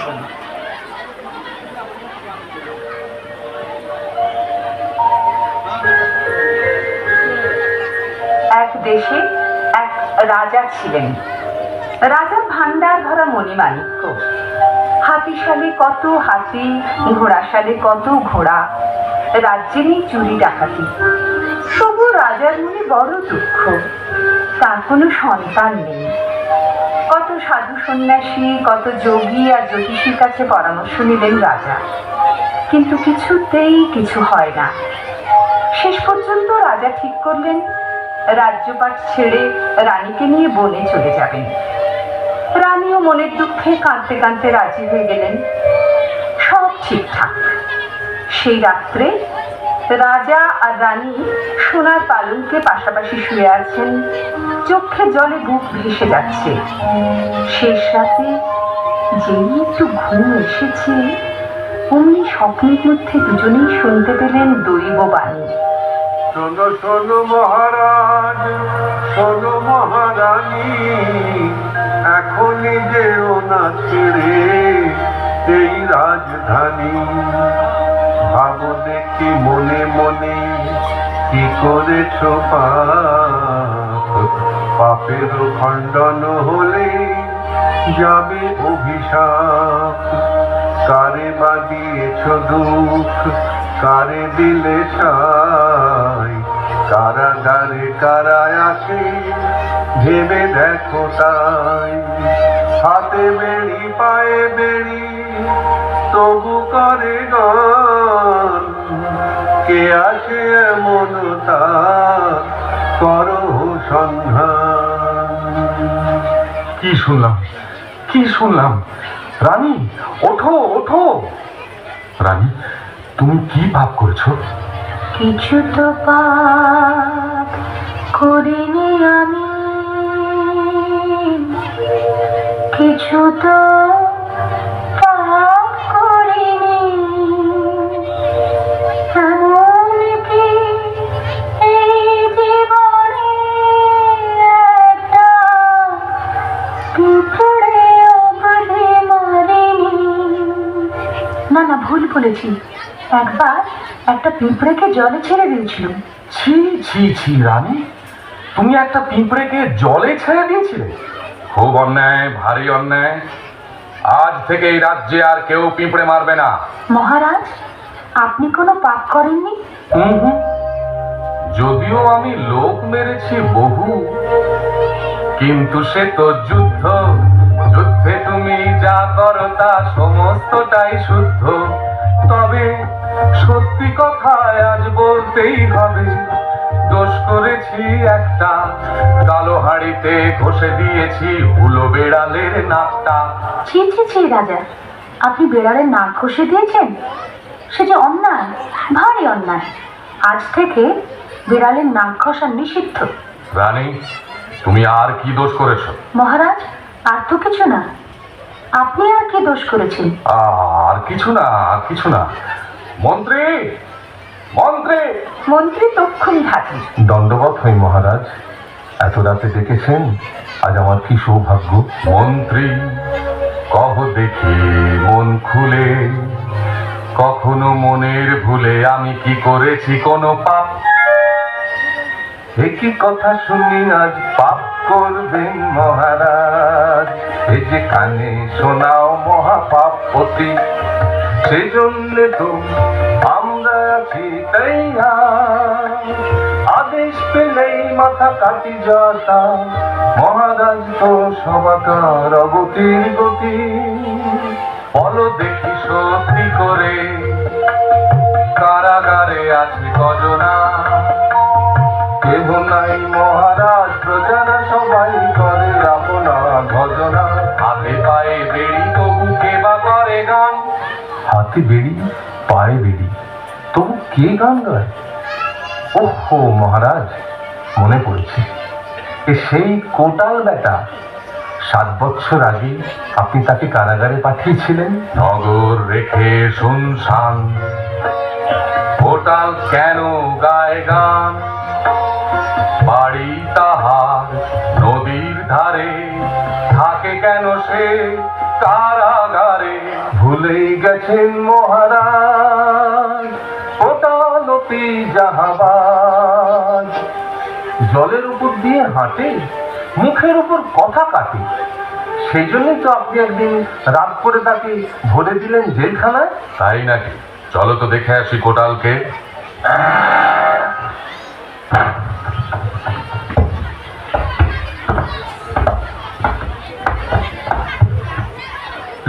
আসুন। এক দেশে এক রাজা ছিলেন। রাজার ভান্ডার ভরা মণিমাণিক্য, হাতিশালে কত হাতি, ঘোড়াশালে কত ঘোড়া, রাজ্যে নেই চুরি ডাকাতি। তবু রাজার মনে বড় দুঃখ, তার কোনো সন্তান নেই। কত সাধু সন্ন্যাসী, কত যোগী আর জ্যোতিষীর কাছে পরামর্শ নিলেন রাজা, কিন্তু কিছুতেই কিছু হয় না। শেষ পর্যন্ত রাজা ঠিক করলেন রাজ্যপাট ছেড়ে রানীকে নিয়ে বনে চলে যাবেন। রানীও মনের দুঃখে কাঁদতে কাঁদতে রাজি হয়ে গেলেন। সব ঠিকঠাক। সেই রাত্রে রাজা আর রানী সোনার পালঙ্কে পাশাপাশি শুয়ে আছেন, চোখে জলে বুক ভেসে যাচ্ছে। শেষ রাতে যেই একটু ঘুম এসেছে, অমনি স্বপ্নের মধ্যে দুজনেই শুনতে পেলেন দৈব বাণী। শোনো শোনো মহারাজ, শোনো মহারানী, এখনই যেও না ছেড়ে এই রাজধানী। ভাবো দেখি মনে মনে কি করেছ পাপ, পাপের খণ্ডন হলে যাবে অভিশাপ। কারে বা দিয়েছ দুঃখ, কারে দিলে ছাই, কারাগারে কারায় আছে ভেবে দেখো তাই। হাতে বেড়ি পায়ে বেড়ি তবু করে গান, কে আছে এমন তা করো সন্ধান। কি শুনলাম, কি শুনলাম? রানী ওঠো, ওঠো। রানী, তুমি কি পাপ করেছো? কিছু তো পাপ করিনি আমি, কিছু তো পাপ করিনি। এমনকি এই জীবনে একটা পিঁপড়েও অবধি মারিনি। না না, ভুল বলেছি। একবার একটা পিঁপড়েকে জলে ছেড়ে দিয়েছিল। ছি ছি ছি রানী, তুমি একটা পিঁপড়েকে জলে ছেড়ে দিয়েছিলে? খুব অন্যায়, ভারী অন্যায়। আজ থেকে এই রাজ্যে আর কেউ পিঁপড়ে মারবে না। মহারাজ, আপনি কোনো পাপ করেননি? যদিও আমি লোক মেরেছি বহু, কিন্তু সে তো যুদ্ধ। যুদ্ধে তুমি যা করো তা সমস্তটাই শুদ্ধ। তবে সত্যি কথায় আজ বলতেই হবে, দোষ করেছি একটা। কালো হাড়িতে ঘষে দিয়েছি হুলো বেড়ালের নাকটা। ছি ছি ছি রাজা, আপনি বেড়ালের নাক ঘষে দিয়েছেন? সে যে অন্যায়, ভারী অন্যায়। আজ থেকে বেড়ালের নাক ঘষা নিষিদ্ধ। রানী, তুমি আর কি দোষ করেছো? মহারাজ, আর তো কিছু না। আপনি আর কি দোষ করেছেন? আর কিছু না, আর কিছু না। মন্ত্রী, মন্ত্রী। মন্ত্রী তক্ষুনি হাজির। দণ্ডবত হই মহারাজ। এত রাতে ডেকেছেন, আজ আমার কি সৌভাগ্য। মন্ত্রী, কহ দেখি মন খুলে, কখনো মনের ভুলে আমি কি করেছি কোনো পাপ? একই কথা শুনি আজ পাপ করবেন মহারাজ। এই যে কানে শোনাও মহাপাপপতি, সেই জন্য তো আমরা আছি তৈয়ার। আদেশ পেলেই মাথা কাটি যাতা, মহারাজ তো সবাকার অগতির গতি। বলো দেখি সত্যি করে, কারাগারে আছে কজনা? কেহ নাই মহারাজ, প্রজারা সবাই করে আপনা ভজনা। হাতে পায়ে বেড়ি তবু কে বা করে গান? হাতে বেড়ি পায়ে বেড়ি তবু কে গান গায়? ওহো মহারাজ, মনে পড়েছে, এ সেই কোটাল বেটা। 7 বছর আগে আপনি তাকে কারাগারে পাঠিয়েছিলেন। নগর রেখে শুনশান, কোটাল কেন গায় গান? বাড়ি তাহার নদীর ধারে, থাকে কেন সে আছে কারাগারে। ভুলেই গেছেন মহারাজ ওটালতি জাহাবাজ। জলের উপর দিয়ে হাঁটে, মুখের উপর কথা কাটে, সেই জন্যই তো আপনি একদিন রাত করে তাকে ভরে দিলেন জেলখানায়। তাই নাকি? চলো তো দেখে আসি কোটালকে।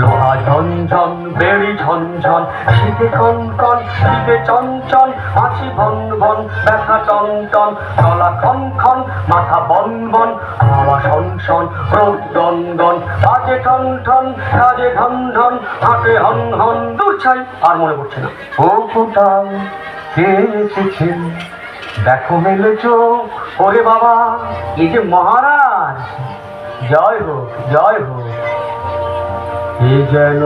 লোহা ঝনঝন, বেড়ি ঝনঝন, শীতে কনকন, শীতে চঞ্চল, মাছি ভন ভন, ব্যথা টন টন, গলা খন খন, মাথা বন বন, হাওয়া শন শন, রোদ গন গন, বাজে ঠন ঠন, কাজে ঢন ঢন, হাঁটে হন হন। দূর ছাই, আর মনে পড়ছে না। ও কোটাল কে এসেছেন, দেখো মেলে চোখ। ওরে বাবা, এই যে মহারাজ, জয় হোক জয় হোক। এ যেন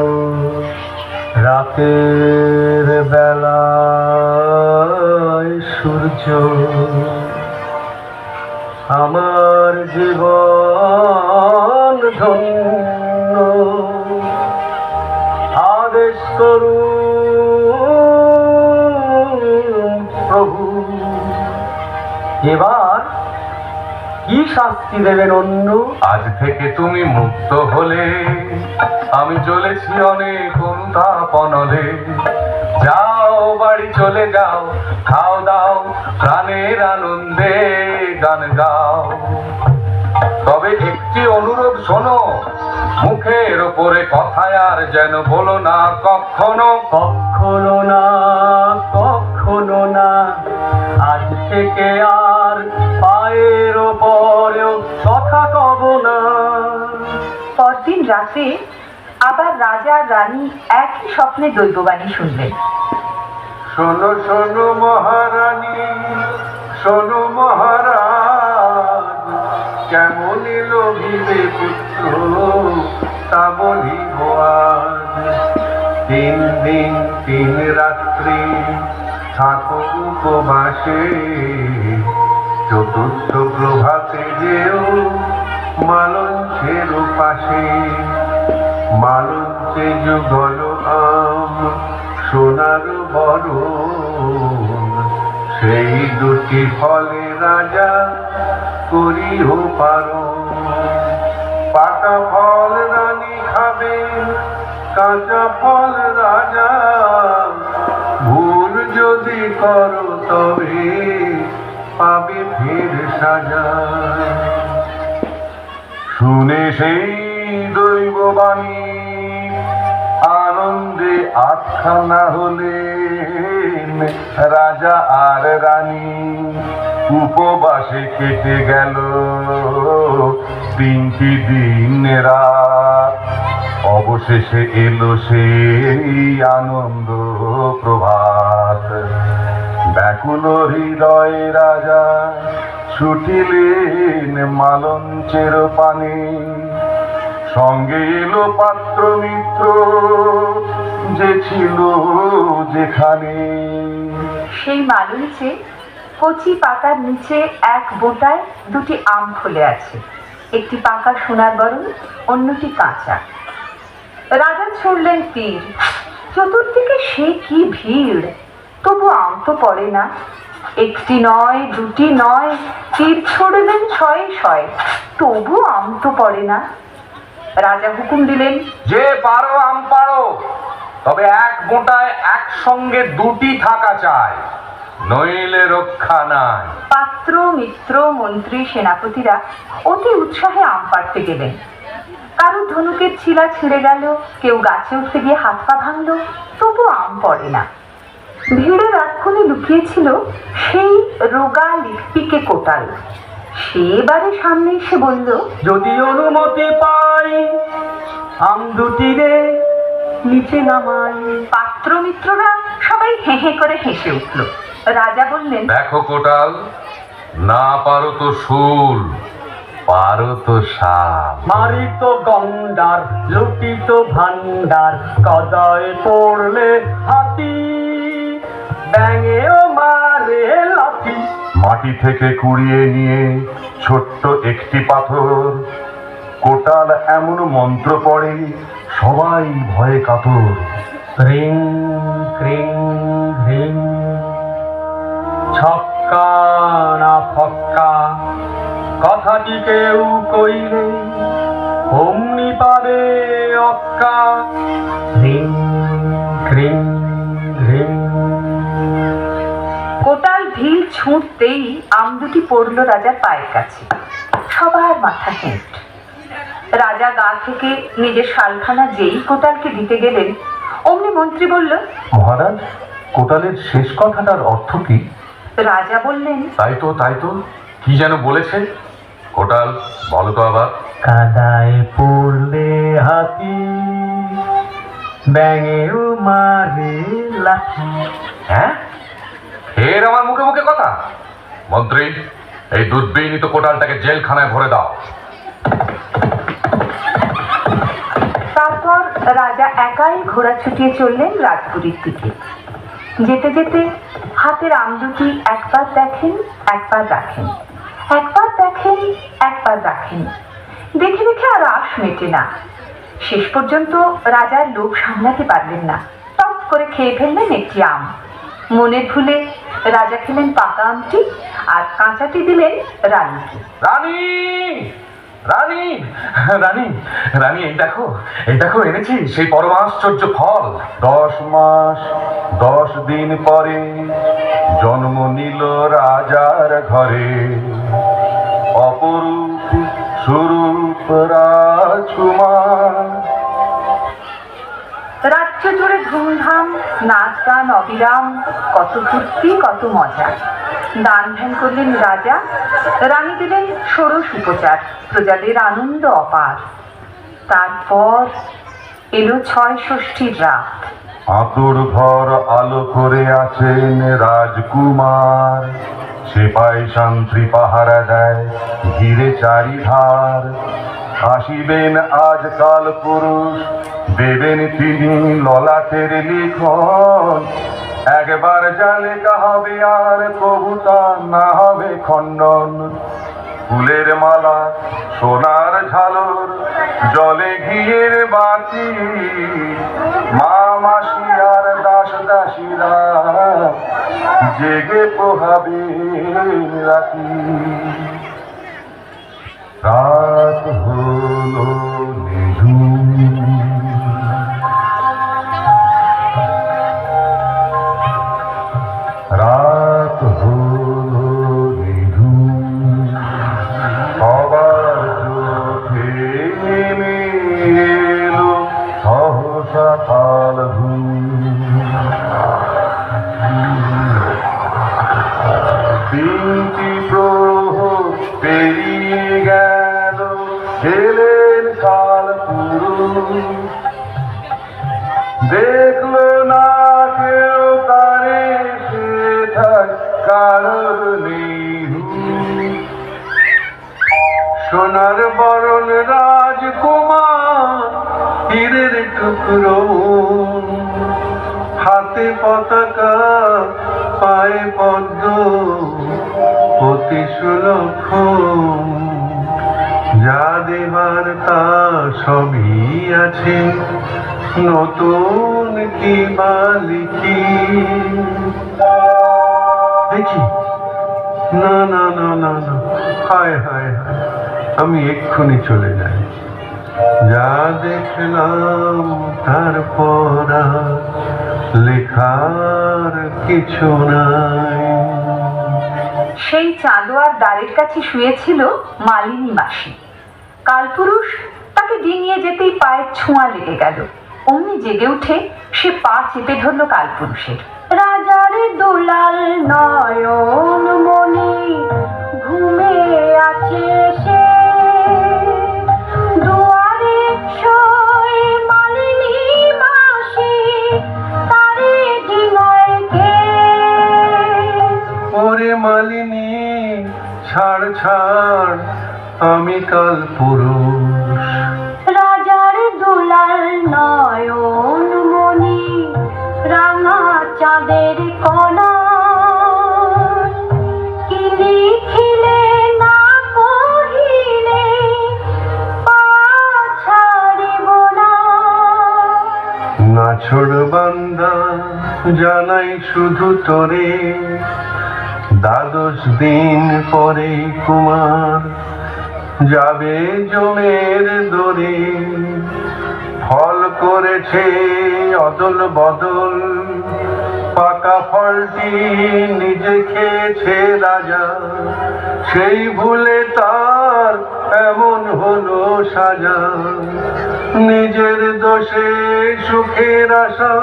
রাতের বেলায় সূর্য, আমার জীবন ধন্য। আদেশ করুন প্রভু, এবার কি শাস্তি দেবেন অন্য? আজ থেকে তুমি মুক্ত হলে, আমি চলেছি অনেক অনুতাপনলে। যাও বাড়ি চলে যাও, খাও দাও, প্রাণের আনন্দে গান গাও। তবে একটি অনুরোধ শোনো, মুখের ওপরে কথায় আর যেন বলো না কখনো। কখনো না, কখনো না, আজ থেকে আর পায়ের ওপরেও কথা কব না। পরদিন রাতে আবার রাজা আর রানী একই স্বপ্নে দৈববাণী শুনলেন। শোনো শোনো মহারানী, শোনো মহারাজ, কেমন এলো ভিড়ে পুত্র তা বলিব আজ। 3 দিন 3 রাত্রি থাকো উপবাসে, চতুর্থ প্রভাতে যেও মালঞ্চের পাশে। মালঞ্চে যুগল আম সোনার বরণ, সেই দুটি ফলে রাজা করিও পারণ। পাকা ফল রানী খাবে, কাঁচা ফল রাজা, ভুল যদি করো তবে পাবে ফের সাজা। শুনে সেই দৈববাণী আনন্দে আখ্যানা হলেন রাজা আর রানী। উপবাসে কেটে গেল 3টি দিন রাত, অবশেষে এলো সেই আনন্দ প্রভাত। ব্যাকুল হৃদয় রাজা ছুটিলেন মালঞ্চের পানে, সঙ্গে এলো পাত্র মিত্র যে ছিল যেখানে। সেই মালঞ্চে কচি পাতার নিচে এক বোঁটায় 2টি আম ফলে আছে, একটি পাকা সোনার বরণ, অন্যটি কাঁচা। রাজা ছুড়লেন তীর, চতুর্দিকে সে কি ভিড়, তবু আম তো পড়ে না। 1টি নয়, 2টি নয়, তীর ছুড়লেন 6 তবু আম তো পড়ে না। রাজা হুকুম দিলেন, যে পারো আম পারো, তবে এক বোঁটায় একসঙ্গে 2টি থাকা চাই, নইলে রক্ষা নাই। পাত্র মিত্র মন্ত্রী সেনাপতিরা অতি উৎসাহে আম পাড়তে গেলেন। কারো ধনুকের ছিলা ছিঁড়ে গেল, কেউ গাছে উঠতে গিয়ে হাত পা ভাঙল, তবু আম পড়ে না। ভিড়ের আক্ষণে লুকিয়েছিল সেই রোগা লিখপিকে কোটাল। সে এবারে সামনে এসে বলল, যদি অনুমতি পাই আম 2টি রে নিচে নামাই। পাত্র মিত্ররা সবাই হেঁ হেঁ করে হেসে উঠল। রাজা বললেন, দেখো কোটাল, না পারো তো শুল, পারো তো সাপ। মারি তো গন্ডার, লুটি তো ভান্ডার, কাদায় পড়লে হাতি, ব্যাঙেও মারে লাঠি। মাটি থেকে কুড়িয়ে নিয়ে ছোট্ট একটি পাথর কোটাল এমন মন্ত্র পড়ে সবাই ভয়ে কাতর। রিং ক্রিং রিং, ছক্কা না ফক্কা কথাটি কেউ কইলে অমনি পাবে অক্কা। রিং ক্রিং রিং। কোটাল ঢিল ছুঁড়তেই আম দুটি পড়ল রাজার পায়ের কাছে। সবার মাথা হেঁট। রাজা গা থেকে নিজের শালখানা যেই কোটালকে দিতে গেলেন, অমনি মন্ত্রী বলল, মহারাজ, কোটালের শেষ কথাটার অর্থ কি? রাজা বললেন, তাই তো কি যেন বলেছে? কোটাল বলো তো আবার। কাদায় পড়লে হাতি, ব্যাঙেও মারে লাঠি। হ্যাঁ, ফের আমার মুখে মুখে কথা? মন্ত্রী, এই দুধবিহীনিত কোটালটাকে জেলখানায় ভরে দাও। তারপর রাজা একাই ঘোড়া ছুটিয়ে চললেন রাজপুরীর দিকে। যেতে যেতে হাতের আম দুটি একবার দেখেন, একবার রাখেন, একবার দেখেন, একবার রাখেন। দেখে দেখে আর আশ মেটে না। শেষ পর্যন্ত রাজার লোভ সামলাতে পারলেন না, টপ করে খেয়ে ফেললেন একটি আম। মনের ভুলে রাজা খেলেন পাকা আমটি, আর কাঁচাটি দিলেন রানীকে। রানী, রানী, রানী, রানী, এই দেখো এনেছি সেই পরমাশ্চর্য ফল। 10 মাস 10 দিন পরে জন্ম নিল রাজার ঘরে, অপরূপ স্বরূপ রাজকুমার। রাজ্য জুড়ে ধুমধাম, নাচ গান অবিরাম, কত ফুর্তি কত মজা। দান ধ্যান করলেন রাজা, রানী দিলেন ষোড়শ উপচার, প্রজাদের আনন্দ অপার। তারপর এলো 6 ষষ্ঠীর রাত। আতুর ঘর আলো করে আছেন রাজকুমার, সেপাই শান্তি পাহারা দেয় ঘিরে চারিধার। আসিবেন আজ কাল পুরুষ, দেবেন তিনি ললাটের লিখন। একবার জালে হবে আর কবুতা না হবে খণ্ডন। ফুলের মালা সোনার ঝালর, জলে ঘিয়ের বাতি, মা মাসি আর দাস দাসীরা জেগে পোহাবে রাতি। রাত হলো নিঝুম, রাত হলো নিঝুম, সবার চোখে নেমে এলো সহসা কাল ঘুম। তিনটি প্রহর পেরিয়ে গেল, এলেন কাল পুরুষ। দেখলো না কেউ তারে, সে কারোর নেই। সোনার বরণ রাজকুমার, হীরের টুকরো, হাতে পতাকা পায়ে পদ্ম, অতি সুলক্ষণ। যা দেবার তা সবই আছে, নতুন কি বালিকি। দেখি, না না না না না, হায় হায় হায়, আমি এক্ষুনি চলে যাই। যা দেখলাম তারপর আর লেখার কিছু নাই। সেই চাঁদোয়ার দ্বারের কাছে শুয়েছিল মালিনী মাসি। কালপুরুষ তাকে ডিঙিয়ে যেতেই পায়ের ছোঁয়া লেগে গেল। অমনি জেগে উঠে সে পা চেপে ধরল কালপুরুষের। রাজার দুলাল নয়ন মনি ঘুমে আছে সে, দুয়ারে শোয় মালিনী মাসি, তারে ডিঙায় কে। ওরে মালিনী, ছাড় ছাড়, আমি কালপুরুষ। রাজার দুলাল নয়ন মনি রাঙা চাঁদের কণা, কি লিখিলে না কহিলে আছড় বান্দা জানাই শুধু তোরে, দ্বাদশ দিন পরে কুমার যাবে জমের দরে। ফল করেছে অদল বদল, পাকা ফলটি নিজে খেয়েছে রাজা, সেই ভুলে তার এমন হলো সাজা। নিজের দোষে সুখের আশা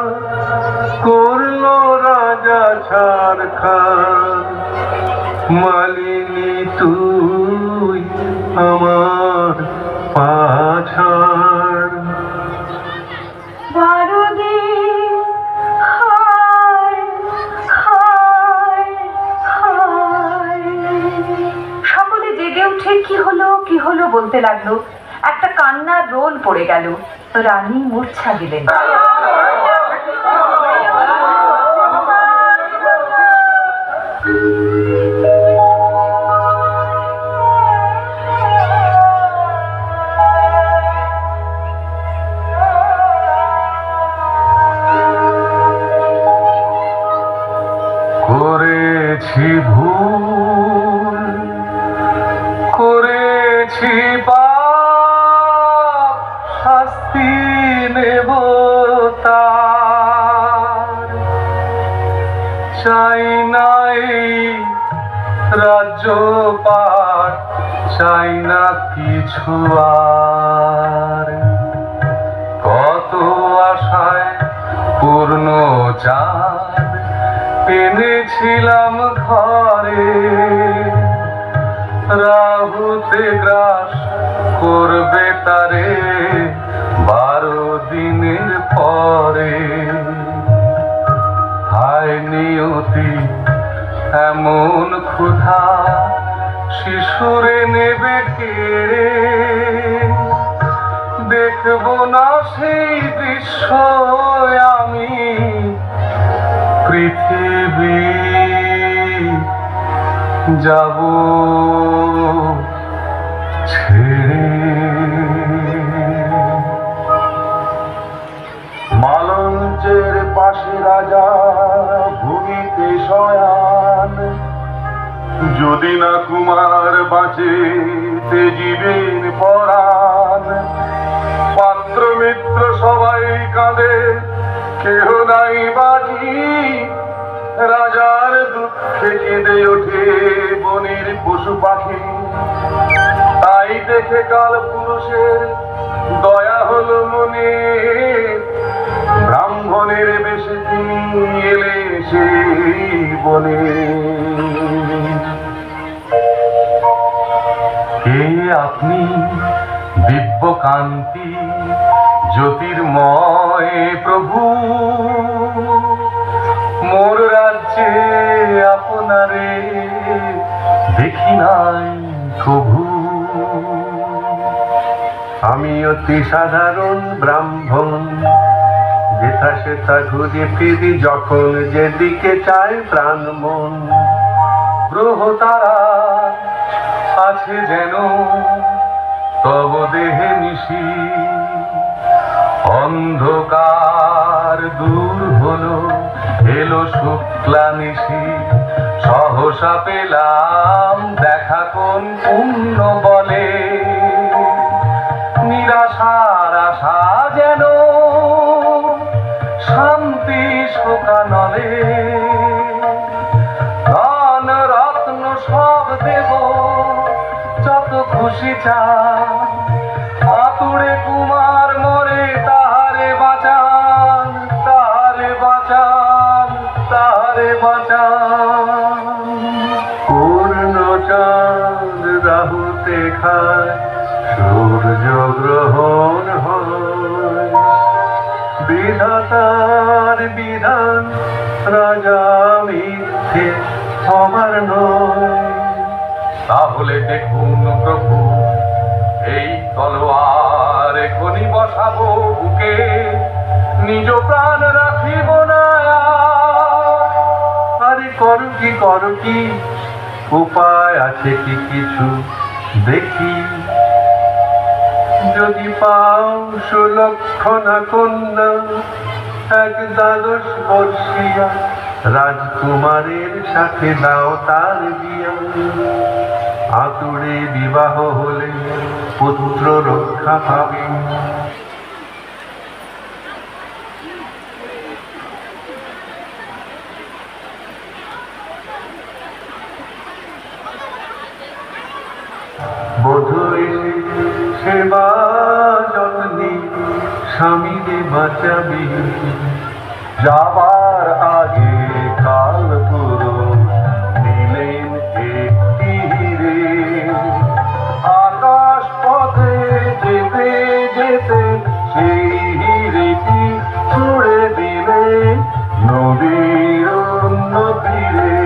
করলো রাজা ছারখার। মালিনী তুই আমার পাছাড়। সকলে জেগে উঠে কি হলো কি হলো বলতে লাগলো। একটা কান্নার রোল পড়ে গেল, রানী মূর্ছা গেলেন। করেছি ভুল, করেছি পাপ, শাস্তি নেব তার। চাই নাই রাজ্য পাঠ, চাই না কিছু আর। কত আশায় পূর্ণ চাঁদ এনেছিলাম ঘরে, রাহুতে গ্রাস করবে তারে 12 দিনের পরে। হায় নিয়তি এমন ক্ষুধা, শিশুরে নেবে কেড়ে। দেখবো না সেই দৃশ্য আমি, পৃথিবী যাব ছেড়ে। মালঞ্চের পাশে রাজা ভূমিতে শয়ান, যদি না কুমার বাঁচে তেজিবেন পরাণ। পাত্র মিত্র সবাই কাঁদে, কেহ নাই বাজি, রাজার দুঃখে কেঁদে ওঠে বনের পশু পাখি। তাই দেখে কাল পুরুষের দয়া হলো মনে, ব্রাহ্মণের বেশে তিনি এলে সেই বনে। কে আপনি দিব্য কান্তি জ্যোতির্ময় প্রভু, মোর রাজ্যে আপনারে দেখি নাই কভু। আমি অতি সাধারণ ব্রাহ্মণ, যেথা সেথা ঘুরে ফিরি যখন যেদিকে চায় প্রাণ মন। গ্রহ তারা আছে যেন তব দেহে নিশি, অন্ধকার দূর হলো এলো শুক্লা নিশি। সহসা পেলাম দেখা কোন পুণ্য বলে, নিরাশার আশা যেন শান্তি শোকানলে। ধন রত্ন সব দেব যত খুশি চা, আতুড়ে কুমার মরে তাহারে বাঁচান, তাহারে বাঁচান, তাহারে বাঁচান। পূর্ণ চাঁদ রাহুতে খায়, সূর্য গ্রহণ হয়। বিধাতার বিধান রাজা মিথ্যে আমার নয়। তাহলে দেখুন প্রভু, এই তলোয়ার এখনই বসাবো বুকে, নিজ প্রাণ রাখিব না আর। আরে করো কি উপায় আছে কি কিছু দেখি, যদি পাও সুলক্ষণা কন্যা এক দ্বাদশ বর্ষিয়া রাজকুমারের সাথে দাও তার বিয়া। আতুরে বিবাহ হলে পুত্র রক্ষা পাবে। বধূ এসে সেবা যত্নে স্বামীকে বাঁচাবি। যাবার আগে কাল পুরুষ নিলেন একটি হিরে। আকাশ পথে যেতে যেতে সেই হিরেটি ছুড়ে দিলে নদীর অন্য তীরে।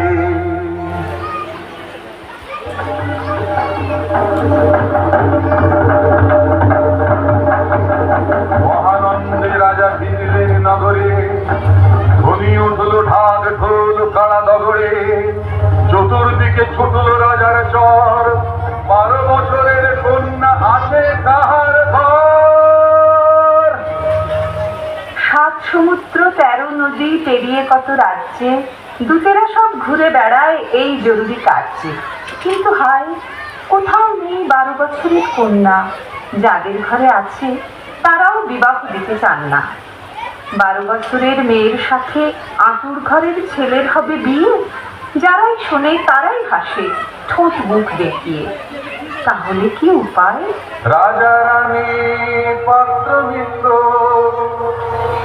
মহানন্দে রাজা ফিরলেন নগরে। ধ্বনি উঠল ঢাক ঢোল কাড়া দগড়ে। চতুর্দিকে ছুটল রাজার চর। 12 বছরের কন্যা আসে তাহার ঘর। 7 সমুদ্র 13 নদী পেরিয়ে কত রাজ্যে দূতেরা সব ঘুরে বেড়ায় এই জরুরি কার্যে। কিন্তু হায়, কোথাও নেই 12 বছরের কন্যা। যাদের ঘরে আছে তারাও বিবাহ দিতে চান না। 12 বছরের মেয়ের সাথে আতুর ঘরের ছেলের হবে বিয়ে। যারাই শোনে তারাই হাসে ঠোঁট মুখ দেখিয়ে। তাহলে কি উপায়? রাজা রানী পাত্রমিত্র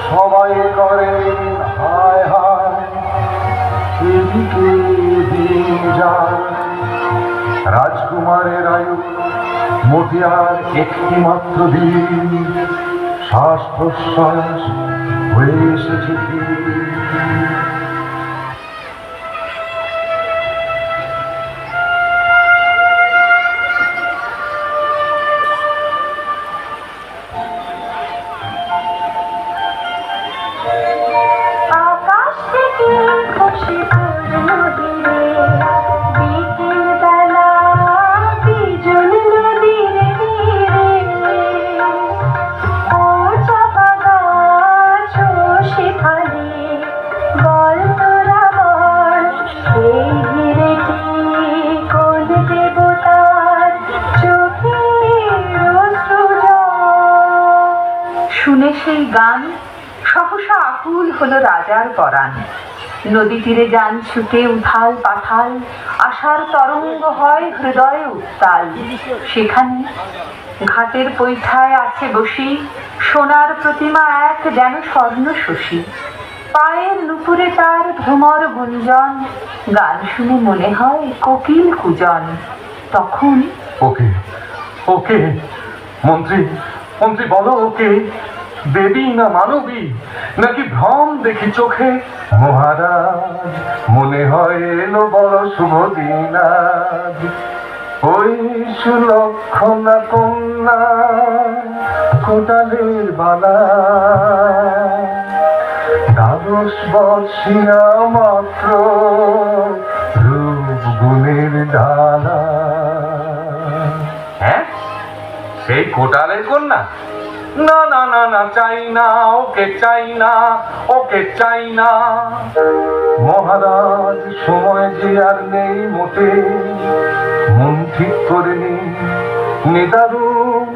সবাই করে হায় হায়। এদিকে দিন যায়, রাজকুমারের আয়ু মোটে আর একটি মাত্র দিন। শ্বাস প্রশ্বাস হয়ে এসেছে কি। আকাশ থেকে খসে পড়ল হিরে, বিকেল বেলা বিজন নদীর তীরে। ও চাপা গাছ ও সেখানে, বল তোরা বল এই হিরেটি কোন দেবতার চোখের অশ্রু জল। শুনে সেই গান সহসা আকুল হলো রাজার পরাণ। নদী তীরে যান ছুটে উথাল পাথাল, আশার তরঙ্গ হয় হৃদয়ে উত্তাল। সেখানে ঘাটের পৈঠায় আছে বসি সোনার প্রতিমা এক যেন স্বর্ণ শশী। পায়ের নুপুরে তার ভ্রমর গুঞ্জন, গান শুনে মনে হয় কোকিল কুজন। তখন ওকে ওকে মন্ত্রী মন্ত্রী বলো, ওকে দেবী না মানবী নাকি ভ্রম দেখি চোখে? মহারাজ মনে হয় এলো বড় শুভ দিন আজ। ওই সুলক্ষণা কন্যা কোটালের বালা, 12 বর্ষিয়া মাত্র রূপ গুণের ডালা। হ্যাঁ, সেই কোটালের কন্যা? না না না না, চাই না, ওকে চাই না, ওকে চাই না। মহারাজ সময় যে আর নেই মোটে, মন ঠিক করে নিন নিদারুণ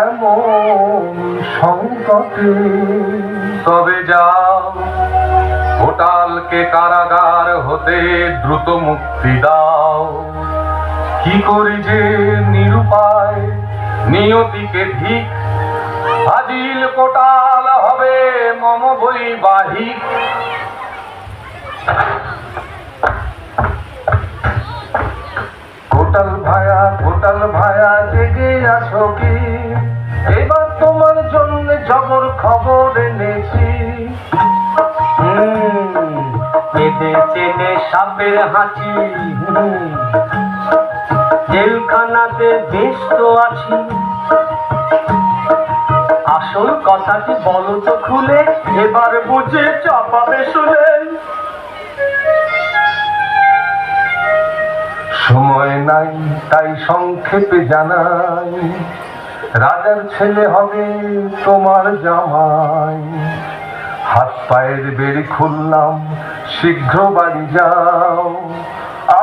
এমন সংকটে। তবে যাও কোটালকে কারাগার হতে দ্রুত মুক্তি দাও। কি করি যে নিরুপায় নিয়তিকে ধিক, আজিল কোটাল হবে মম বৈবাহিক। কোটাল ভায়া জেগে আছো কি? এবার তোমার জন্য জবর খবর এনেছি। চেনে চেনে সাপের হাঁচি, জেলখানাতে বেশ তো আছি। আসল কথাটি বলো তো খুলে, এবার বুঝে চাপাবে শুনে। সময় নাই তাই সংক্ষেপে জানাই, রাজার ছেলে হবে তোমার জামাই। হাত পায়ের বেড়ি খুললাম, শীঘ্র বাড়ি যাও,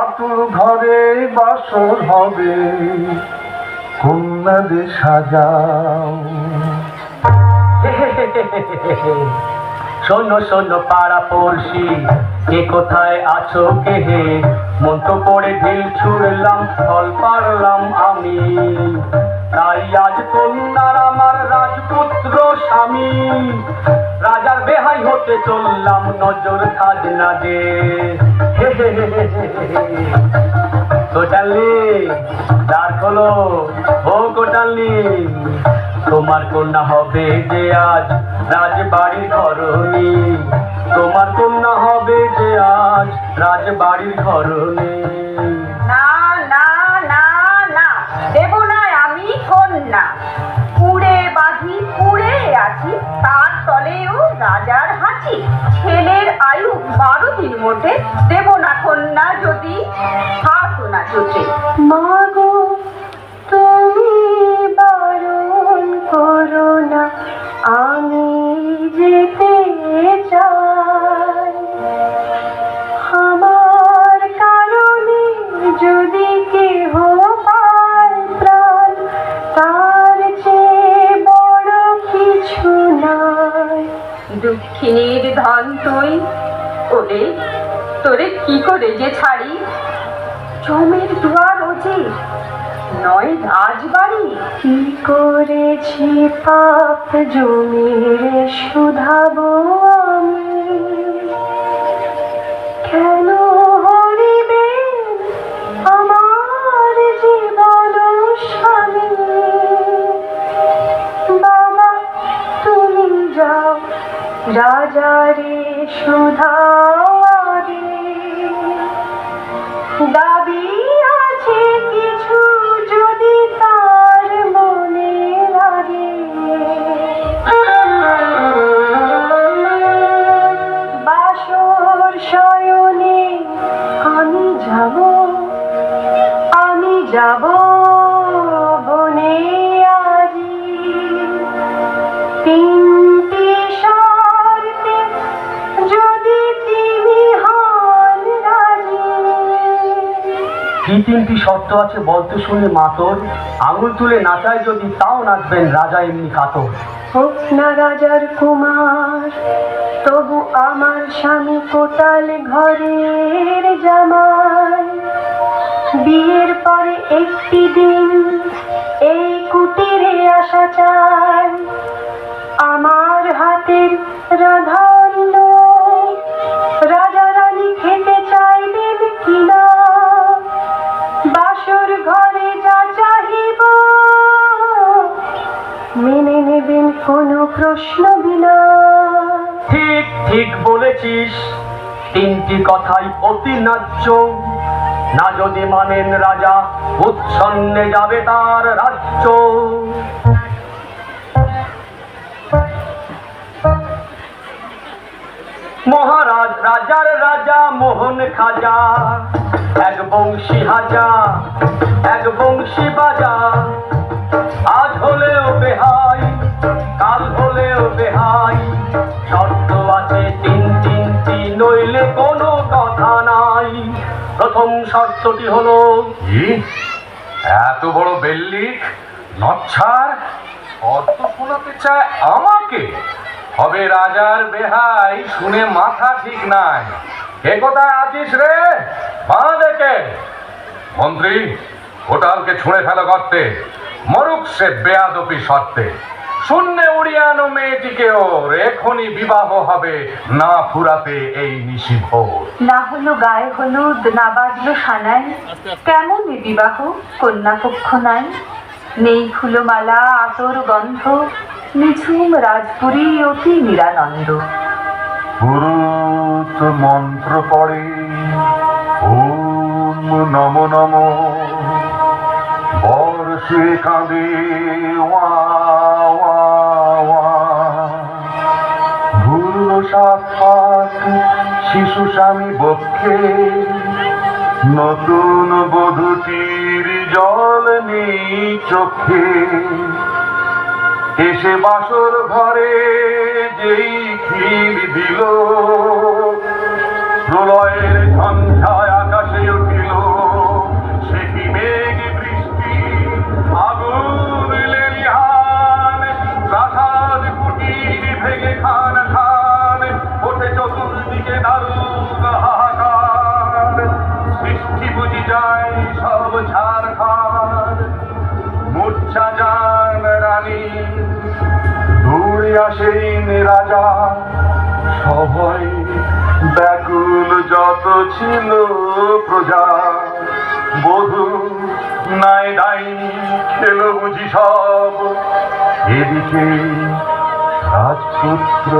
আতুর ঘরে বাসর হবে, কন্যাদের সাজাও। শোনো শোনো পাড়া পড়শি, কে কোথায় আছো কে হে, মন্ত্র পড়ে ঢিল ছুড়লাম, ফল পারলাম আমি। তাই আজ কন্যার আমার রাজপুত্র স্বামী, রাজার বেহাই হতে চললাম, নজর খাজনা দে। কোটালি দ্বার খোলো, ও কোটালি, তোমার কন্যা হবে যে আজ রাজবাড়ির ঘরণী, তোমার কন্যা হবে যে আজ রাজবাড়ির ঘরণী। না না না না, দেব না আমি কন্যা। কুড়ে বাঁধি কুড়ে আছি, তার তলেও রাজার হাঁচি। ছেলের আয়ু 12 দিন মোটে, দেব না কন্যা যদি হাত না চোখে। মাগো তুমি বারণ করো না, আমি যেতে চাই। আমার কারণে যদি কেহ পায় প্রাণ, তার চেয়ে বড় কিছু নাই। দুঃখিনীর ধন তুই, ওরে তোরে কি করে যে ছাড়ি। জমের দুয়ার ওজে নয় রাজবাড়ি। কি করেছি পাপ জমির শুধাবো আমি, কেন হরিবে আমার জীবন স্বামী। বাবা তুমি যাও, রাজারে শুধাও আগে, দাবি আছে কিছু যদি তার মনে লাগে। বাসর শয়নে আমি যাব, আমি যাব বনে আজি। 3টি শর্তে যদি তিনি হন রাজি। কি 3টি শর্ত আছে বলতে শুনে মাতর, আঙুল তুলে নাচায় যদি তাও নাচবেন রাজা এমনি কাতর। হোক না রাজার কুমার, তবু আমার স্বামী কোটাল ঘরের জামাই। বিয়ের পরে একটি দিন এই কুটিরে আসা চাই। আমার হাতের রাধান্ন রাজা রানী খেতে চাইবেন কিনা, বাসর ঘরে যা চাহিব মেনে নেবেন কোনো প্রশ্ন বিনা। ঠিক ঠিক বলেছিস, 3টি কথাই অতি ন্যায্য, না যদি মানেন রাজা উচ্ছন্নে যাবে তার রাজ্য। মহারাজ রাজার রাজা মোহন খাজা, এক বংশী হাজা এক বংশী বাজা, আজ হলেও বেহাই কাল হলেও বেহাই, শর্ত আছে 3টি নইলে কোনো কথা নাই। প্রথম শর্তটি হলো, কি এত বড় বেল্লিক নচ্ছার অর্থ শোনাতে চায় আমাকে? হবে রাজার বেহাই, শুনে মাথা ঠিক নাই। কে কোথায় আছিস রে? মা দেখে মন্ত্রী, কোটালকে ছুঁড়ে ফেলো গর্তে, মরুক সে বেয়াদপি শর্তে। শূন্যে উড়িয়ানো মেয়েটিকেও এখনই বিবাহ হবে, না ফুরাতে এই নিশিভ। না হলো গায়ে হলুদ, না বাজলো সানাই, কেমন এ বিবাহ কন্যা পক্ষ নাই। নেই ফুলমালা আতর গন্ধ, নিঝুম রাজপুরী অতি নিরানন্দ। পুরুত মন্ত্র পড়ে ওম নম নম, বর্ষে কাঁদে ওয়া ওয়া ওয়া, ঘুরল সাত শিশু স্বামী বক্ষে, নতুন বধূটির জল নেই চোখে। এসে বাসর ঘরে যেই ক্ষীর দিল, প্রলয়ের ঝঞ্ঝায় আকাশে উঠিল, সে কি মেঘ বৃষ্টি, আগুন লেলিহান, প্রাসাদ কুটির ভেঙে খান খান, ওঠে চতুর্দিকে দারুণ হাহাকার, সৃষ্টি বুঝি যায় সব ঝাড়খাড়, মূর্ছা যান রানী, দৌড়ে আসেন রাজা, সবাই ব্যাকুল যত ছিল প্রজা, বধূ নাই ডাইনি খেল বুঝি সব, এদিকে রাজপুত্র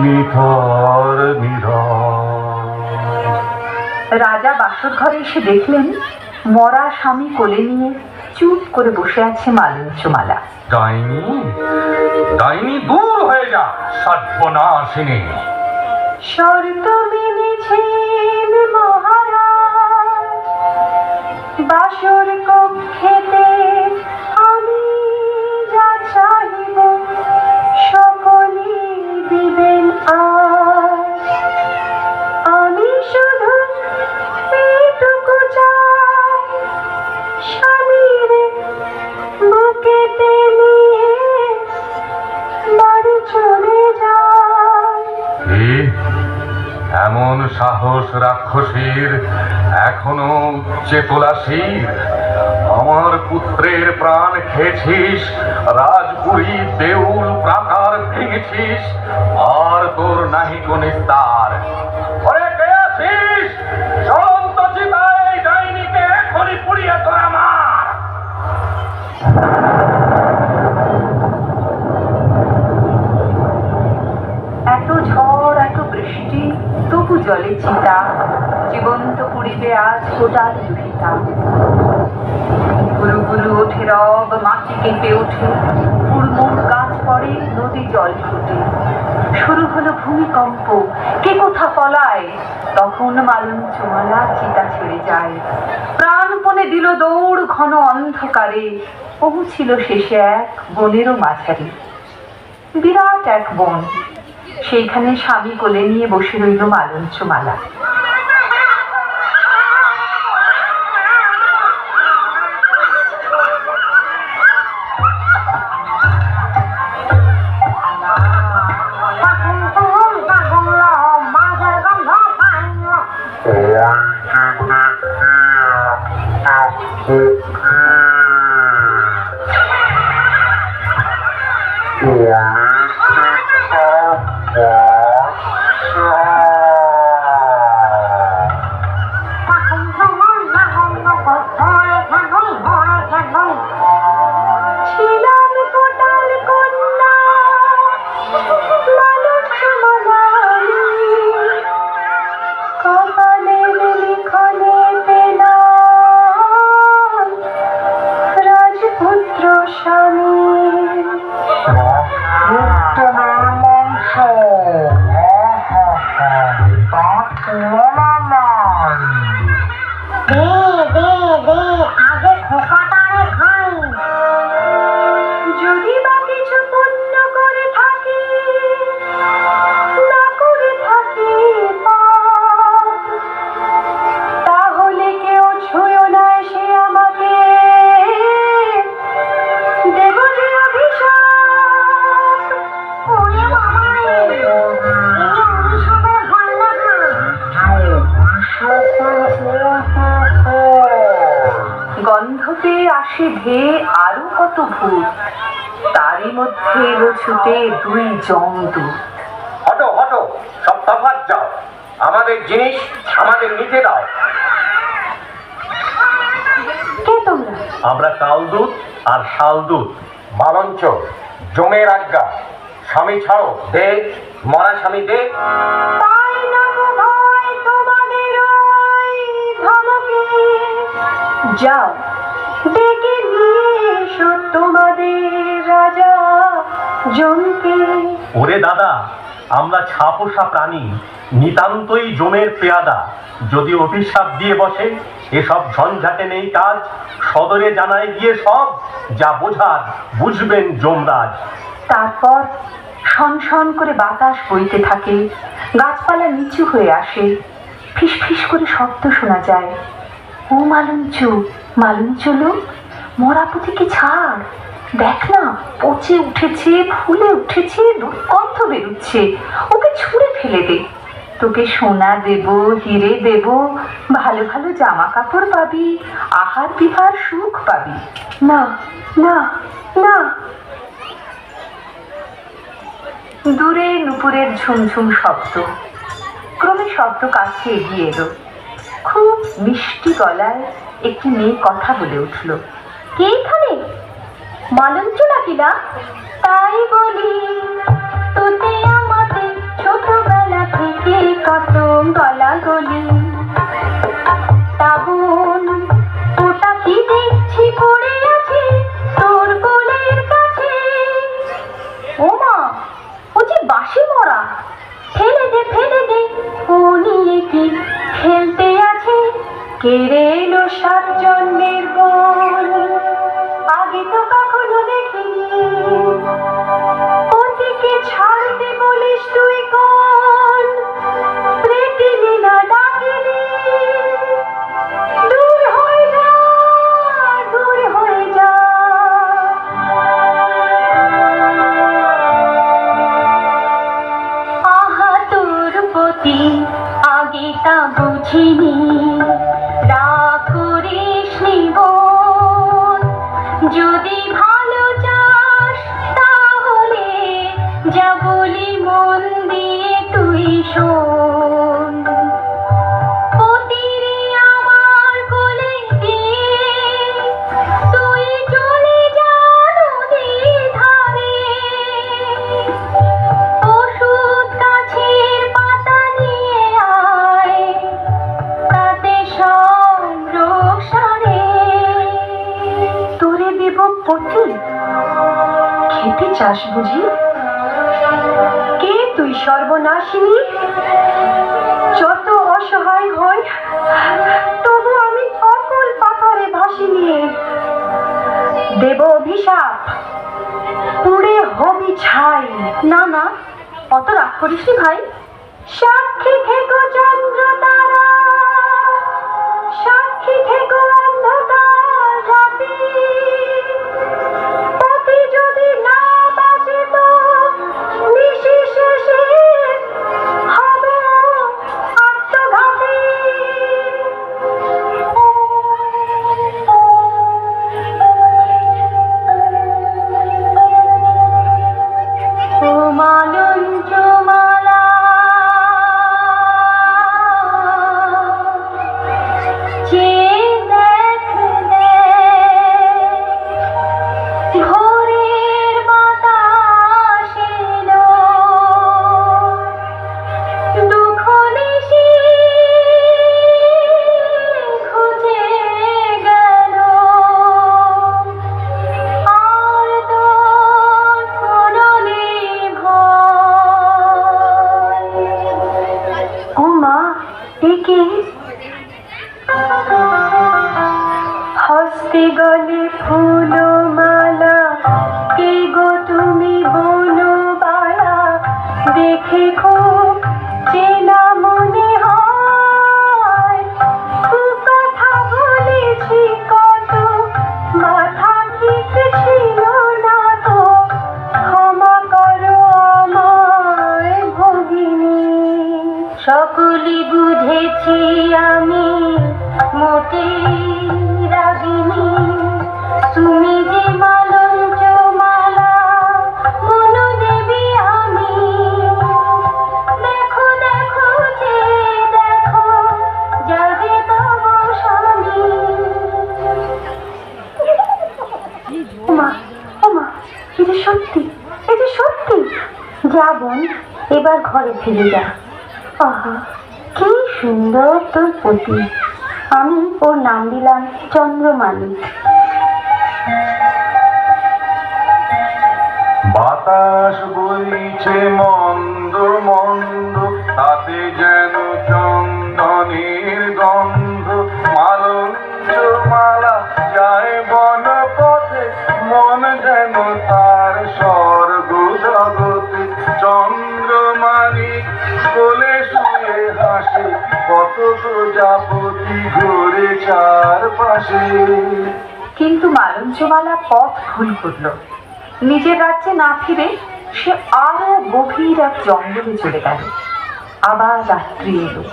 নিথর নীরব। রাজা বাসর ঘরে এসে দেখলেন মরা স্বামী কোলে নিয়ে চুপ করে বসে আছে মালঞ্চমালা। ডাইনি, ডাইনি দূর হয়ে যা, সর্বনাশিনী। শর্ত মেনেছেন মহারাজ, বাসর কক্ষেতে আমি যা চাহিব সকলই দিবেন আজ, আমি শুধু এইটুকু চাই স্বামীর বুকেতে নিয়ে বাড়ি চলে যায়। এমন সাহস রাক্ষসীর এখনো উচ্চে তোলা শির, আমার পুত্রের প্রাণ খেয়েছিস, রাজপুরী দেউল প্রাকার ভেঙেছিস, আর তোর নাহি কোন নিস্তার। ওরে কে আছিস? জ্বলন্ত চিতায় এই ডাইনিকে এখনই পুড়িয়ে তোরা মার। এত ঝড় এত বৃষ্টি তবু জলে চিতা, জীবন্ত পুড়িবে আজ কোটাল দুহিতা। গুরু গুরু ওঠে রব, মাটি কেঁপে ওঠে, হুড়মুড় গাছ পড়ে, নদী জল ফুটে, শুরু হলো ভূমিকম্প, কে কোথা পলায়, তখন মালঞ্চমালা চিতা ছেড়ে যায়, প্রাণপণে দিল দৌড় ঘন অন্ধকারে, পৌঁছিল শেষে এক বনেরও মাঝারি, বিরাট এক বন, সেইখানে স্বামী কোলে নিয়ে বসে রইল মালঞ্চমালা। যদি বা কিছু পুণ্য করে থাকি, না করে থাকি পাপ, তাহলে কেউ ছুঁয়ো না সে আমাকে, দেব যে অভিশাপ। ওরে বাবা রে, এই অভিশাপের ভয় লাগে। গন্ধ পেয়ে আসে ধেয়ে আরো কত ভূত, তারই মধ্যে এলো ছুটে দুই জমদূত। হটো হটো, সব তফাৎ যাও, আমাদের জিনিস আমাদের নিতে দাও। কে তোমরা? আমরা কালদূত আর শালদূত। মালঞ্চ, জমের আজ্ঞা, স্বামী ছাড়ো, দে, মরা স্বামী দে। তাই না গো ভাই তোমাদের ওই ধমকে, যাও ডেকে নিয়ে এসো তোমাদের রাজা জমকে। ওরে দাদা, আমরা ছাপোষা প্রাণী, নিতান্তই জমের পেয়াদা, যদি অভিশাপ দিয়ে বসে এসব ঝঞ্ঝাটে নেই কাজ, সদরে জানায় গিয়ে সব, যা বোঝার বুঝবেন যমরাজ। তারপর শন করে বাতাস বইতে থাকে, গাছপালা নিচু হয়ে আসে, ফিস ফিস করে শব্দ শোনা যায়। ও মালঞ্চু, মালঞ্চলু, মরা পুঁতিকে ছাড়, দেখ না পচে উঠেছে, ফুলে উঠেছে, দুর্গন্ধ বেরুচ্ছে, ওকে ছুঁড়ে ফেলে দে। তোকে সোনা দেব, হিরে দেব, ভালো ভালো জামা কাপড় পাবি, আহার বিহার সুখ পাবি। না না না। দূরে নুপুরের ঝুমঝুম শব্দ, ক্রমে শব্দ কাছে এগিয়ে এলো। খুব মিষ্টি গলায় একটি মেয়ে কথা বলে উঠল। কে এখানে? মালঞ্চ নাকি না? তাই বলি, তোতে আমাদের ছোটবেলা থেকে কত গলাগলি। তা বোন, ওটা কি দেখছি পড়ে আছে তোর কোলের কাছে? ও মা, ও যে বাসি মরা, ফেলে দে ফেলে দে, ও নিয়ে কি খেলতে আছে? কেড়ে এলো 7 জন্মের বোন, আগে তো কখনো দেখিনি। ওদিকে ছাড়তে বলিস তুই কোন? প্রেতি লীলা ডাকিনি। দূর হয়ে যা, দূর হয়ে যা। আহা তোর প্রতি আগে তা বুঝিনি, রাগ করিসনি বোন। যদি ভালো চাস তাহলে যা বলি মন দিয়ে তুই শোন। পতিরে আমার কোলে দিয়ে তুই চলে যা নদীর ধারে। ওষুধ গাছের পাতা নিয়ে আয়, তাতে সব রোগ সারে। তোরে দেব পতি, খেতে চাস বুঝি? কে তুই সর্বনাশিনী? যত অসহায় হয় তবু আমি অকল পাথরে ভাসিনি। দেব অভিশাপ, পুড়ে হবি ছাই। না না, অত রাগ করিসনি ভাই। সাক্ষী থেকো চন্দ্র তারা, সাক্ষী থেকো অন্ধকার রাতে। পতি যদি না বাঁচে তো নিঃশেষে হব আত্মঘাতী। ও মালঞ্চ মালা, চেয়ে দেখ ভোরের বাতাস এলো, দুঃখ নিশি ঘুচে গেল, আর তোর কোনো নেই ভয়। ও মা, এ কে? হস্তে গলে ফুলো মালা, কে গো তুমি বনবালা? দেখে খুব চেনা মনে হয়, খুব কথা বলেছি কত, মাথা ঠিক ছিল না তো, ক্ষমা করো আমায় ভগিনী। সকলি বুঝেছি আমি মোটেই রাগিনী, তুমি যে মালঞ্চ মালা বলো দেবী আমি। দেখো দেখো যে দেখো, যাবে তব স্বামী। ওমা ওমা, এই যে সত্যি, এই যে সত্যি। যা বোন, এবার ঘরে ফিরে যা। আহা, কি সুন্দর তোর পতি। আমি ওর নাম দিলাম চন্দ্রমালিক। বাতাস বইছে মন্দ মন্দ, তাতে যেন চন্দনের গন্ধ। মালঞ্চ মালা যায় বন পথে, মন যেন তার স্বর্গ জগতে। প্রজাপতি ঘুরে চারপাশে। কিন্তু মালঞ্চমালা পথ ভুল করল। নিজের রাজ্যে না ফিরে সে আরো গভীর এক জঙ্গলে চলে গেল। আবার রাত্রি এলো।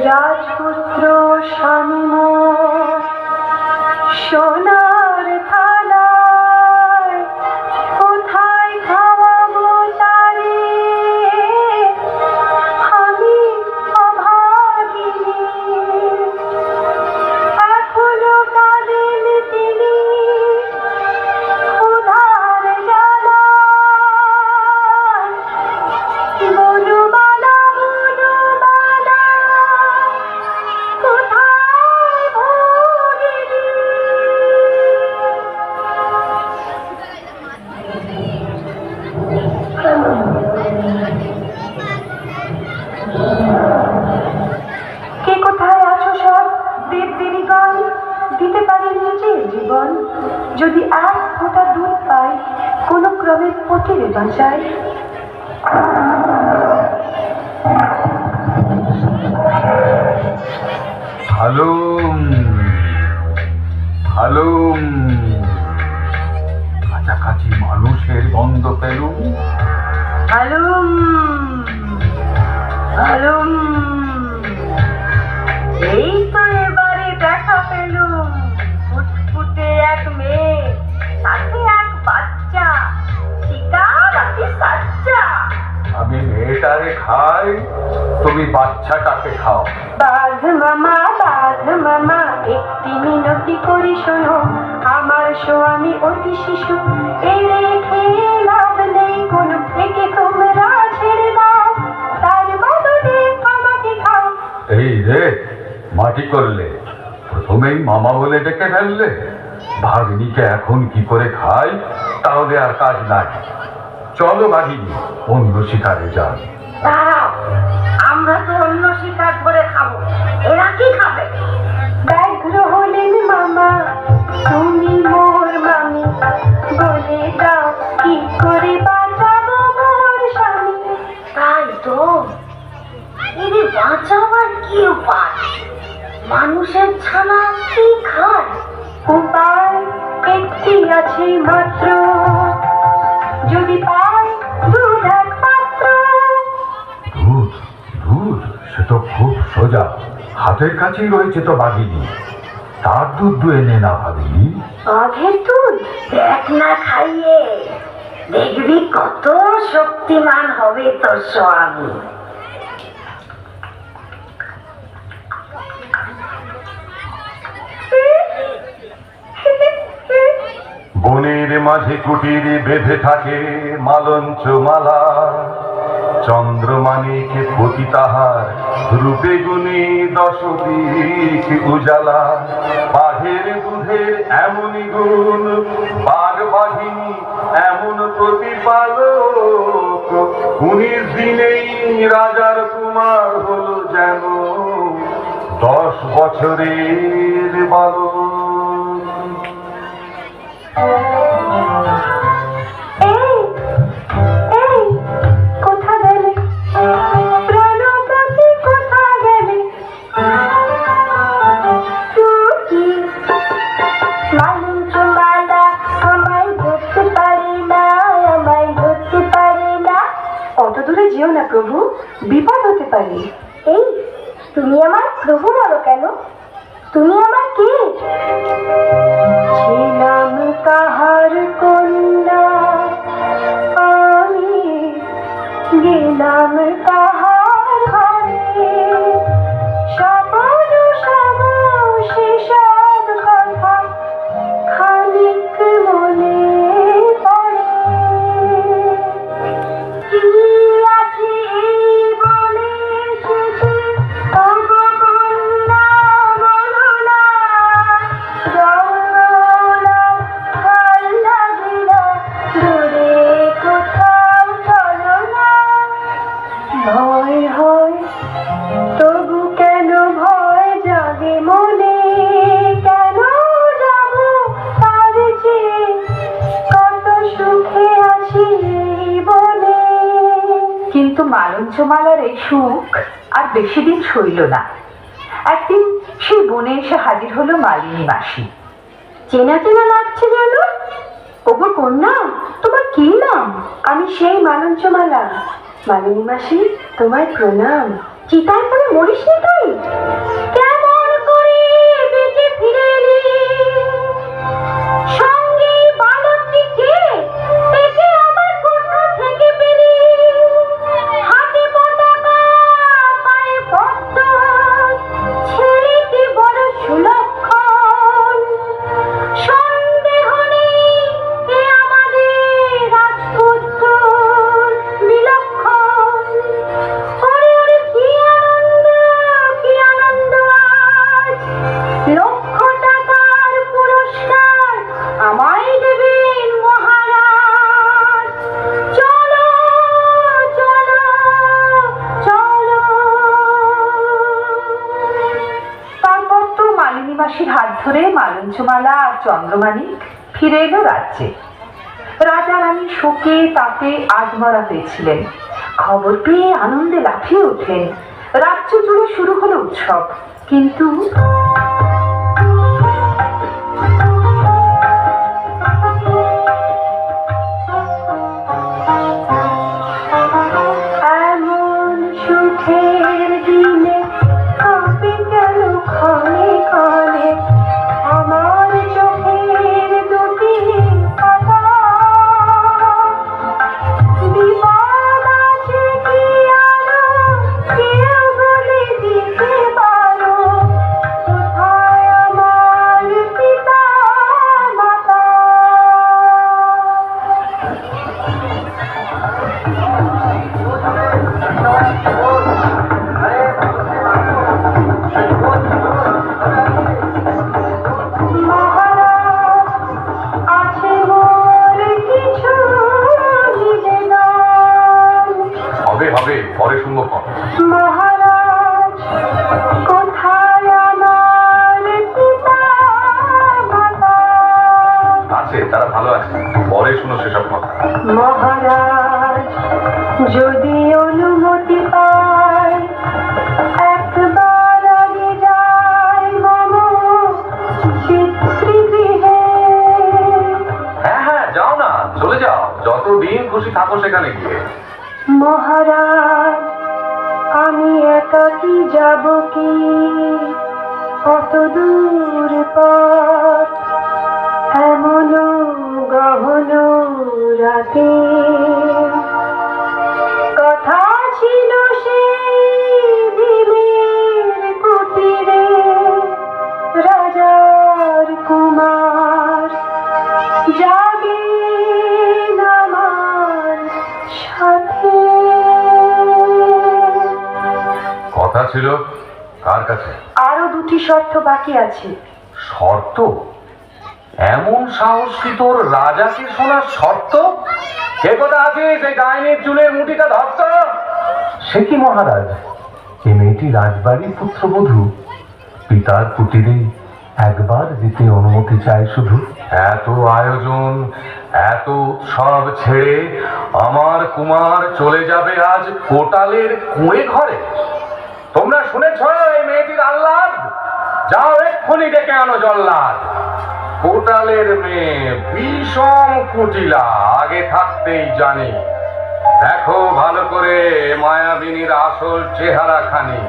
রাজপুত্র স্বামী সোনার থালায় কোথায় খাওয়াবো তারে, আমি অভাগিনী। এখনো কাঁদেন তিনি ক্ষুধার জ্বালায়। বনমালা বনমালা কোথায় ভগিনী। কে কোথায় আছো সব দেবদেবীগণ? দিতে পারি নিজের জীবন, যদি এক ফোঁটা দুধ পাই কোনো ক্রমে পথিরে বাঁচাই। হালুম হালুম, কাছাকাছি মানুষের গন্ধ পেলুম। হালুম হালুম, এই তো এবারে দেখা পেলুম। ফুটফুটে এক মেয়ে, সাথে এক বাচ্চা, শিকার নাকি সাচ্চা। আমি মেয়েটারে খাই, তুমি বাচ্চাটাকে খাও। বাঘ মামা একটি মিনতি করি শোনো, আমার স্বামী অতি শিশু, এই রেখে লাভ নেই কোনো, একে তোমরা ছেড়ে দাও, তার বদলে আমাকে খাও। এই রে, মাটি করলে, প্রথমেই মামা বলে ডেকে ফেললে। ভাগ্নিকে এখন কি করে খাই, তাহলে আর কাজ নাই। চলো ভাগিনী, অন্য শিকারে যান। দাঁড়াও, আমরা তো অন্য শিকার ধরে খাবো, এরা কি খাবে? ব্যাঘ্র হলেন মামা, তুমি মোর মামি, বলে দাও কি করে বাঁচাবো মোর স্বামী। তাই তো, এরে বাঁচাবার কি উপায়? মানুষের ছানা কি খায়? উপায় একটি আছে মাত্র, যদি পাই দুধ এক পাত্র। দুধ দুধ, সে তো খুব সোজা, হাতের কাছেই রয়েছে তো বাঘিনী। তার দুধ দুয়ে নে না ভাবিনি। বাঘের দুধ দেখ না খাইয়ে, দেখবি কত শক্তিমান হবে তোর স্বামী। বনের মাঝে কুটির বেঁধে থাকে মালঞ্চ মালা, চন্দ্রমানিকে পতি তাহার রূপে গুণে 10 দিক উজালা। বাঘের দুধের এমনই গুণ, বাঘ বাঘিনী এমন প্রতিপালক, 19 দিনেই রাজার কুমার হলো যেন 10 বছরের বালক। কোথা গেলে প্রাণপতি, কোথা গেলে টুকি? মালঞ্চমালা আমায় ধরতে পারে না, আমায় ধরতে পারে না। অত দূরে যেও না প্রভু, বিপদ হতে পারে। এই তুমি আমার প্রভু বলো কেন? তুমি আমার কে? ছিলাম তাহার কন্যা, আমি গেলাম তাহার ঘরে, সবল সে সব কথা খানিক মনে পড়ে। কি আছে এই বনে এসেছে, ওগো কন্যা বলো না, জঙ্গলা ভাল লাগে না, দূরে কোথাও চলো না। ভয় হয় তবু কেন ভয় জাগে মনে, কেন যাব তার চেয়ে কত সুখে আছি এই বনে। কিন্তু মালঞ্চমালার এই সুখ আর বেশি দিন সইল না। একদিন সেই বনে এসে হাজির হলো মালিনী মাসি। চেনা চেনা লাগছে যেন। ওগো কন্যা, তোমার কি নাম? আমি সেই মালঞ্চমালা। মালিনী মাসি, তোমায় প্রণাম। চিতায় পড়ে মরিস নি তুই? কেমন করে বেঁচে ফিরে এলি? সঙ্গে বালকটি কে? একে আবার কোথা থেকে পেলি? হাতে পতাকা, পায়ে পদ্ম, ছেলেটি বড় সুলক্ষণ। সন্দেহ নেই এ আমাদের রাজপুত্র বিলক্ষণ। ওরে ওরে কি আনন্দ, কি আনন্দ আজ! লক্ষ টাকার পুরস্কার আমায় দেবেন মহারাজ। চলো চলো চলো। তারপর তো মালিনী মাসির হাত ধরে মালঞ্চমালা আর চন্দ্রমাণিক ফিরে এলো রাজ্যে। রাজা রানী শোকে তাপে আধমরা হয়েছিলেন। খবর পেয়ে আনন্দে লাফিয়ে উঠলেন। রাজ্য জুড়ে শুরু হলো উৎসব। কিন্তু এমন সুখের দিনে কাঁপে কেন ক্ষণে ক্ষণে আমার চোখের দুটি পাতা? বিপদ আছে কি আরো, কেউ বলে দিতে পারো, কোথায় আমার পিতা মাতা? মহারাজ, আছে মোর কিছু নিবেদন। হবে হবে, পরে শুনবো পর। মহারাজ, কোথায় আমার পিতা মাতা? আছে, তারা ভালো আছে, পরে শুনো সেসব কথা। মহারাজ, যদি অনুমতি পাই, একবার আগে যাই মম পিতৃগৃহে। হ্যাঁ হ্যাঁ, যাও না, চলে যাও, যতদিন খুশি থাকো সেখানে গিয়ে। মহারাজ, আমি একাকী যাব কি কত দূর পথ, এমন গহন রাতে? কথা ছিল সেই দিনের কুটিরে, রাজার কুমার যাবেন আমার সাথে। কথা ছিল কার কাছে? আরো দুটি শর্ত বাকি আছে। শর্ত? এমন সাহস কি তোর রাজাকে শোনার শর্ত? কে কথা আছে সেই ডাইনির চুলের মুঠিটা ধরত? সে কি মহারাজ, এ মেয়েটি রাজবাড়ির পুত্রবধূ। পিতার কুটিরে একবার যেতে অনুমতি চায় শুধু। এত আয়োজন, এত উৎসব ছেড়ে আমার কুমার চলে যাবে আজ কোটালের কুঁয়ে ঘরে? তোমরা শুনেছ এই মেয়েটির আহ্লাদ? যাও এক্ষুনি ডেকে আনো জল্লাদ। কোটালের মেয়ে বিষম কুটিলা, আগে থাকতেই জানি। দেখো ভালো করে মায়াবিনীর আসল চেহারা খানি।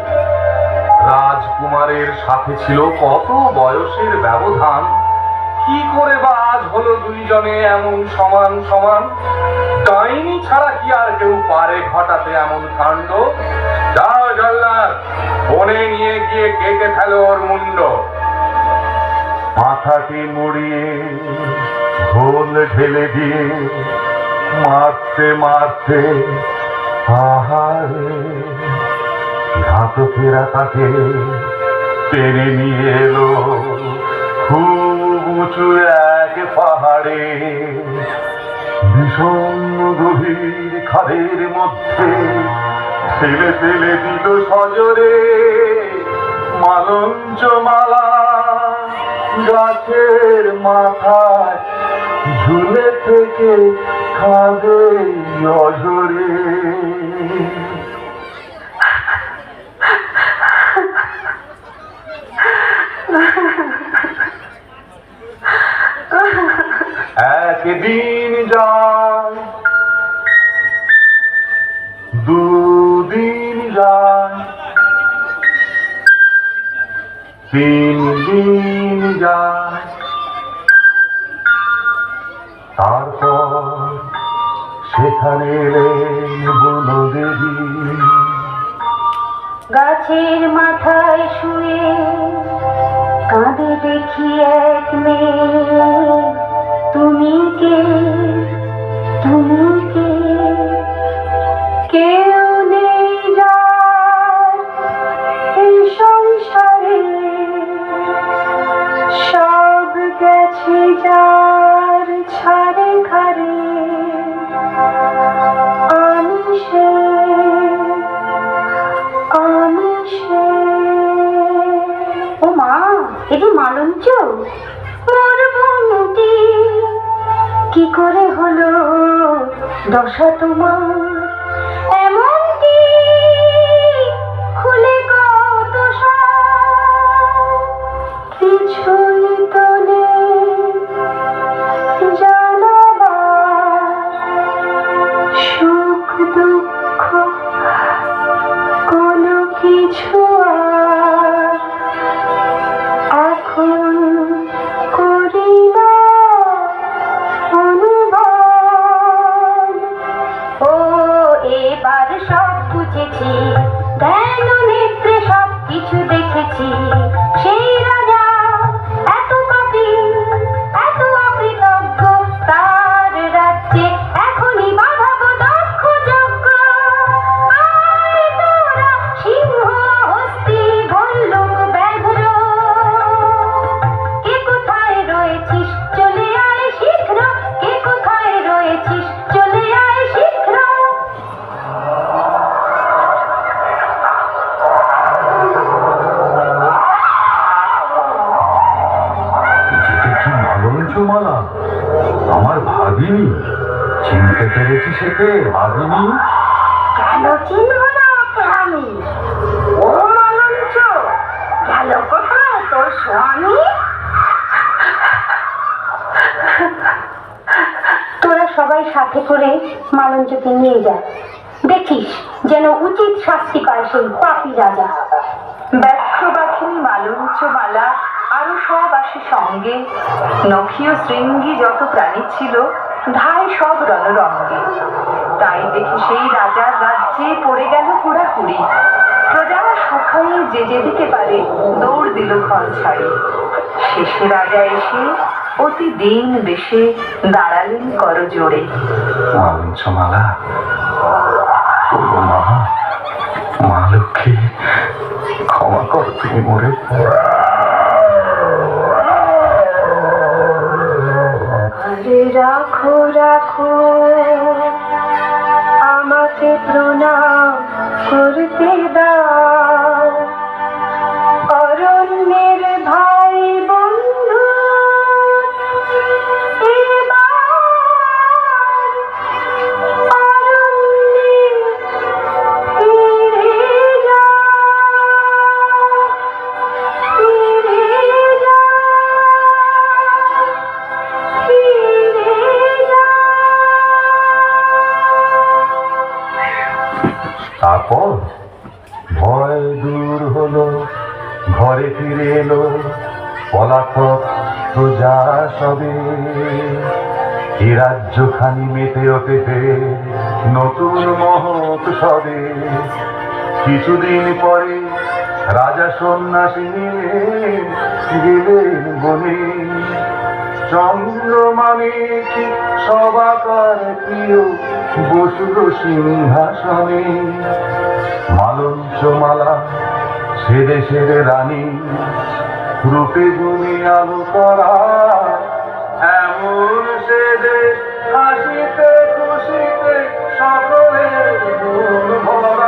রাজকুমারের সাথে ছিল কত বয়সের ব্যবধান, কি করে বা আজ হলো দুইজনে এমন সমান সমান? ডাইনি ছাড়া কি আর কেউ পারে ঘটাতে এমন কাণ্ড? যাও জল্লাদ, বনে নিয়ে গিয়ে কেটে ফেলো ওর মুন্ড। মাথাটি মুড়িয়ে ঘোল ঢেলে দিয়ে মারতে মারতে আহারে ঘাতকেরা তাকে টেনে নিয়ে এলো খুব উঁচু এক পাহাড়ে। ভীষণ গভীর খাদের মধ্যে ঠেলে ফেলে দিল সজরে মালঞ্চ মালা গাছের মাথায় ঝুলে থেকে খাবে অজরে। একদিন যায়, দুদিন যায়, 3 দিন যায়, তারপর সেখানে এলেন বনদেবী। গাছের মাথায় শুয়ে কাঁদে দেখি এক মেয়ে, তুমি কে, তুমি কে? কেউ নেই যার এই সংসারে, সব গেছে যার ছাড়ে খারে। আমি সে, আমি সে। ও মা, এটি মালঞ্চ? মোর বোনটি কি করে হলো দশা তোমার এমনটি? খুলে কত সব, কিছুই তো নেই জানাবার। সুখ দুঃখ কোনো কিছু আর এখন করি না অনুভব। ও এবার সব বুঝেছি, জ্ঞান নেত্রে সব কিছু দেখেছি। সেই রাজা এত পাপী, এত অকৃতজ্ঞ, তার রাজ্যে এখনই বাঁধাবো দক্ষ যজ্ঞ। আয় তোরা সিংহ হস্তি ভল্লুক ব্যাঘ্র, কে কোথায় রয়েছিস চলে আয় শীঘ্র, কে কোথায় রয়েছিস চলে আয় শীঘ্র। যেটা কি মালঞ্চমালা, আমার ভাগিনী। চিনতে পেরেছি সেকে ভাগিনী? কেন চিনব না ওকে আমি? ও মালঞ্চ, গেল কোথায় তোর স্বামী? তোরা সবাই সাথে করে মালঞ্চকে নিয়ে যা, দেখিস যেন উচিত শাস্তি পায় সেই পাপী রাজা। ব্যর্থ বাঘিনী মালঞ্চ মালা আরো সব আসে সঙ্গে। নখীয় শৃঙ্গী যত প্রাণী ছিল ধায় সব রণরঙ্গে। তাই দেখি সেই রাজার রাজ্যে পড়ে গেল হুড়াহুড়ি। প্রজারা সুখায়ে যে যেদিকে পারে দৌড় দিল ঘর ছাড়ে। শেষে রাজা এসে অতি দীন বেশে দাঁড়ালেন করজোড়ে। মালঞ্চমালা, ও মা, মা লক্ষ্মী, ক্ষমা কর তুমি মোরে। আরে রাখো রাখো, আমাকে প্রণাম করতে দাও। অরণ্যের ভাই বন্ধু, এবার অরণ্যে ফিরে যাও, ফিরে যাও, ফিরে যাও। তারপর ভর ঘরে ফিরে এলো পলাতক প্রজা সবে। এ রাজ্যখানি মেতে ওঠে নতুন মহোৎসবে। কিছুদিন পরে রাজা সন্ন্যাসী নিয়ে গেলেন বনে। চন্দ্রমানিক সবাকার প্রিয় বসুল সিংহাসনে। মালঞ্চমালা সে দেশের রানী, রূপে গুণে আলো করা এমন সে দেশ, হাসিতে খুশিতে সকলের মন ভরা।